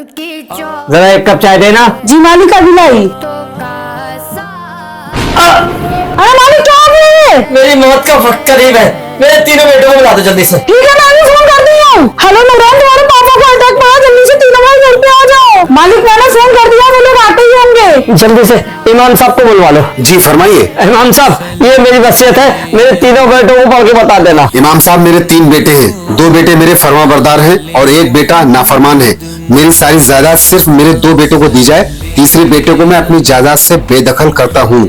जरा एक कप चाय देना। जी मालिक अभी लाई। अरे मालिक क्या हो गया है? मेरी मौत का वक्त करीब है, मेरे तीनों बेटों को बुला दो जल्दी से। ठीक है मैं अभी फोन करती हूँ। हेलो नूरान, तुम्हारे पापा को अटैक पड़ा, जल्दी से तीनों भाई घर पे आ जाओ। मालिक मैंने फोन कर दिया, वो लोग आते ही होंगे। जल्दी से इमाम साहब को बुलवा लो। जी फरमाइए। इमाम साहब ये मेरी वसीयत है, मेरे तीनों बेटों को पढ़ के बता देना। इमाम साहब मेरे 3 बेटे हैं, 2 बेटे मेरे फरमाबरदार हैं और 1 बेटा नाफरमान है। मेरी सारी जायदाद सिर्फ मेरे 2 बेटों को दी जाए, तीसरे बेटे को मैं अपनी जायदाद से बेदखल करता हूँ।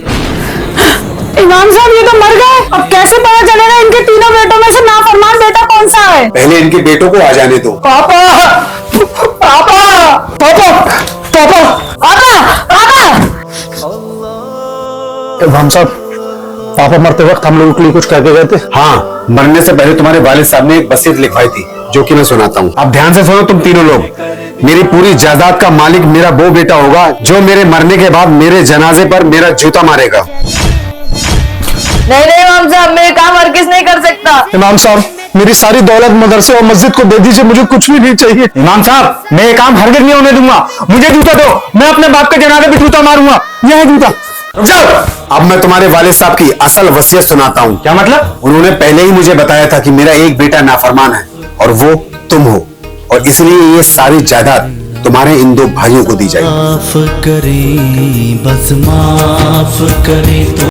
इमाम साहब ये तो मर गए, अब कैसे पता चलेगा इनके तीनों बेटों में से नाफरमान बेटा कौन सा है? पहले इनके बेटों को आ जाने दो। पापा पापा पापा पापा पापा पापा। इमाम साहब, पापा मरते वक्त हम लोगों के लिए कुछ करके गए थे। हाँ, मरने से पहले तुम्हारे वालिद साहब ने एक वसीयत लिखवाई थी, जो कि मैं सुनाता हूँ। अब ध्यान से सुनो तुम तीनों लोग। मेरी पूरी जायदाद का मालिक मेरा वो बेटा होगा जो मेरे मरने के बाद मेरे जनाजे पर मेरा जूता मारेगा। नहीं नहीं इमाम साहब, मैं काम हर किस नहीं कर सकता। इमाम साहब, मेरी सारी दौलत मदरसे और मस्जिद को दे दीजिए, मुझे कुछ भी नहीं चाहिए। इमाम साहब मैं ये काम हरगिज़ नहीं होने दूंगा, मुझे जूता दो, मैं अपने बाप के जनाजे पे जूता मारूंगा। यह है जूता। रुक जाओ। अब मैं तुम्हारे वालिद साहब की असल वसीयत सुनाता हूँ। क्या मतलब? उन्होंने पहले ही मुझे बताया था कि मेरा एक बेटा नाफरमान है और वो तुम हो, और इसलिए ये सारी जायदाद तुम्हारे इन 2 भाइयों को दी जाएगी। माफ करें, बस माफ करें तो